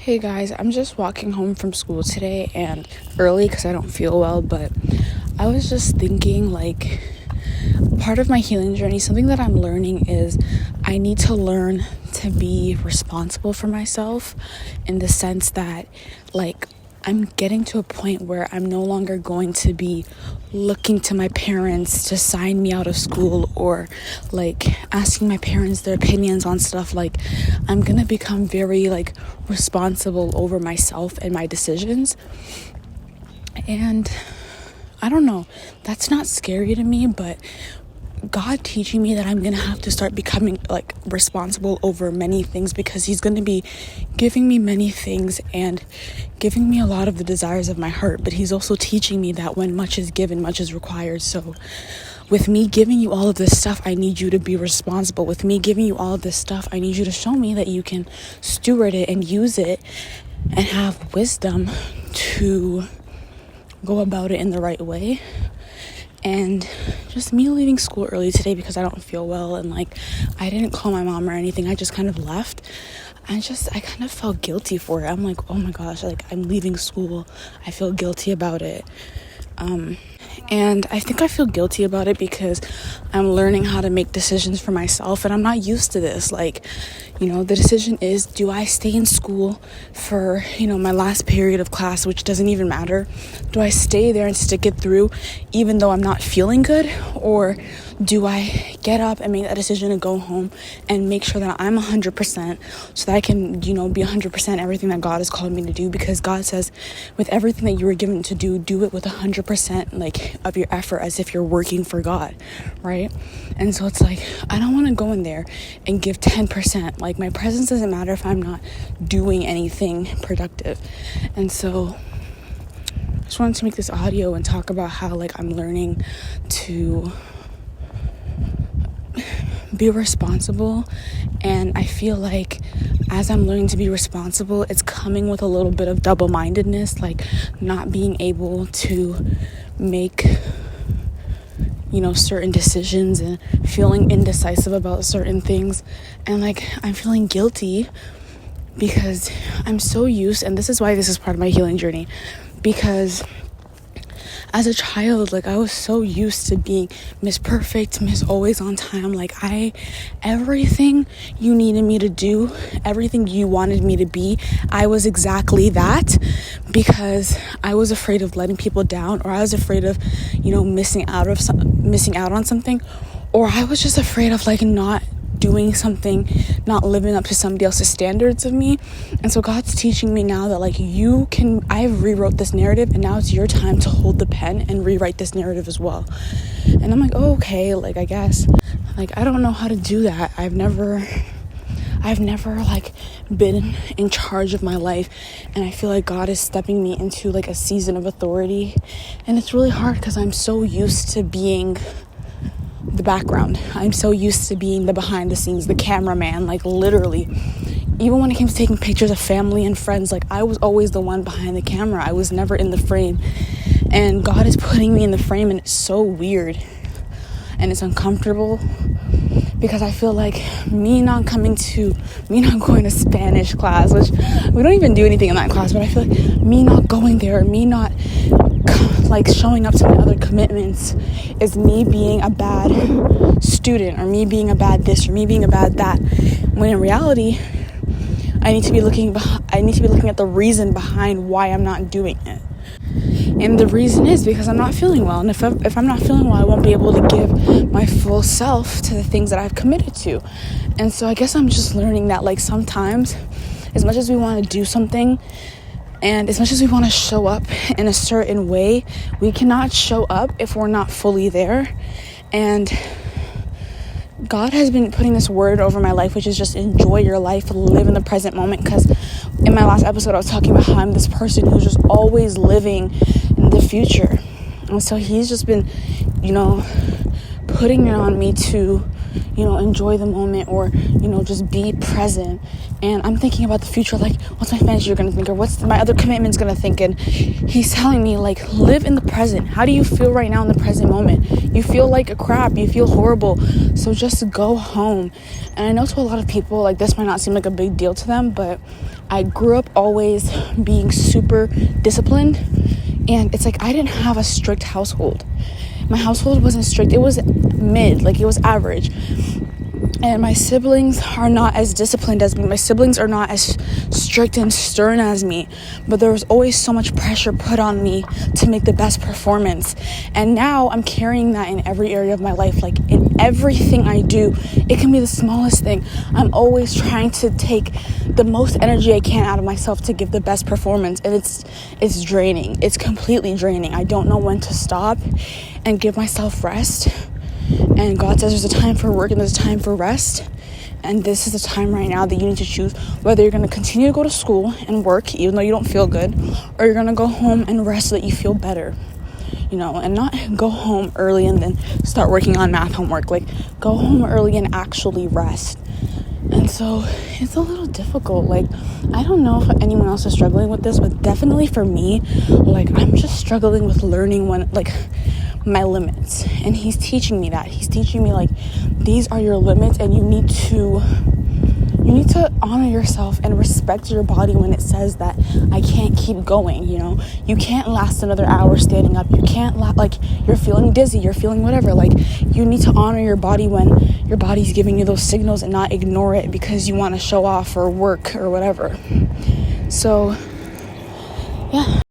Hey guys, I'm just walking home from school today and early because I don't feel well, but I was just thinking part of my healing journey, something that I'm learning is I need to learn to be responsible for myself in the sense that I'm getting to a point where I'm no longer going to be looking to my parents to sign me out of school or asking my parents their opinions on stuff. I'm gonna become very responsible over myself and my decisions. And I don't know, that's not scary to me, but God teaching me that I'm gonna have to start becoming responsible over many things, because he's gonna be giving me many things and giving me a lot of the desires of my heart, but he's also teaching me that when much is given, much is required. So with me giving you all of this stuff, I need you to be responsible. With me giving you all of this stuff, I need you to show me that you can steward it and use it and have wisdom to go about it in the right way. And just me leaving school early today because I don't feel well, and I didn't call my mom or anything, I just kind of left. I kind of felt guilty for it. I'm like, oh my gosh, I'm leaving school, I feel guilty about it. And I think I feel guilty about it because I'm learning how to make decisions for myself, and I'm not used to this. The decision is, do I stay in school for, my last period of class, which doesn't even matter? Do I stay there and stick it through even though I'm not feeling good? Or do I get up and make that decision and go home and make sure that I'm 100% so that I can, be 100% everything that God has called me to do? Because God says, with everything that you were given to do it with 100% of your effort, as if you're working for God, right? And so it's I don't want to go in there and give 10%. My presence doesn't matter if I'm not doing anything productive. And so I just wanted to make this audio and talk about how I'm learning to be responsible. And I feel as I'm learning to be responsible, it's coming with a little bit of double-mindedness, not being able to make certain decisions and feeling indecisive about certain things. And I'm feeling guilty because I'm so used, and this is why this is part of my healing journey, because as a child, I was so used to being Miss Perfect, Miss Always on time. Everything you needed me to do, everything you wanted me to be, I was exactly that, because I was afraid of letting people down, or I was afraid of, missing out on something, or I was just afraid of not doing something, not living up to somebody else's standards of me. And so God's teaching me now that I've rewrote this narrative, and now it's your time to hold the pen and rewrite this narrative as well. And I'm oh, okay, I guess, I don't know how to do that. I've never been in charge of my life, and I feel God is stepping me into a season of authority, and it's really hard because I'm so used to being the background. I'm so used to being the behind the scenes, the cameraman, literally. Even when it came to taking pictures of family and friends, I was always the one behind the camera. I was never in the frame. And God is putting me in the frame, and it's so weird. And it's uncomfortable because I feel me not going to Spanish class, which we don't even do anything in that class, but I feel me not going there, me not showing up to my other commitments is me being a bad student, or me being a bad this, or me being a bad that, when in reality I need to be looking at the reason behind why I'm not doing it. And the reason is because I'm not feeling well. And if I'm not feeling well, I won't be able to give my full self to the things that I've committed to. And so I guess I'm just learning that sometimes, as much as we want to do something, and as much as we want to show up in a certain way, we cannot show up if we're not fully there. And God has been putting this word over my life, which is just enjoy your life, live in the present moment. Because in my last episode, I was talking about how I'm this person who's just always living in the future. And so he's just been, putting it on me to, enjoy the moment, or, just be present. and I'm thinking about the future, like, what's my manager gonna think, or what's my other commitments gonna think? And he's telling me, like, live in the present. How do you feel right now in the present moment? You feel like a crap, you feel horrible, so just go home. And I know to a lot of people, like, this might not seem like a big deal to them, but I grew up always being super disciplined, and it's like I didn't have a strict household. My household wasn't strict, it was mid, like, it was average. And my siblings are not as disciplined as me. My siblings are not as strict and stern as me. But there was always so much pressure put on me to make the best performance. And now I'm carrying that in every area of my life. Like, in everything I do, it can be the smallest thing. I'm always trying to take the most energy I can out of myself to give the best performance. And it's draining. It's completely draining. I don't know when to stop and give myself rest. And God says there's a time for work and there's a time for rest. And this is the time right now that you need to choose whether you're going to continue to go to school and work even though you don't feel good, or you're going to go home and rest so that you feel better, and not go home early and then start working on math homework. Like, go home early and actually rest. And so it's a little difficult. Like, I don't know if anyone else is struggling with this, but definitely for me, like, I'm just struggling with learning when, like, my limits. And he's teaching me that. He's teaching me, like, these are your limits, and you need to honor yourself and respect your body when it says that I can't keep going. You can't last another hour standing up. You can't like, you're feeling dizzy, you're feeling whatever. Like, you need to honor your body when your body's giving you those signals and not ignore it because you want to show off or work or whatever. So yeah,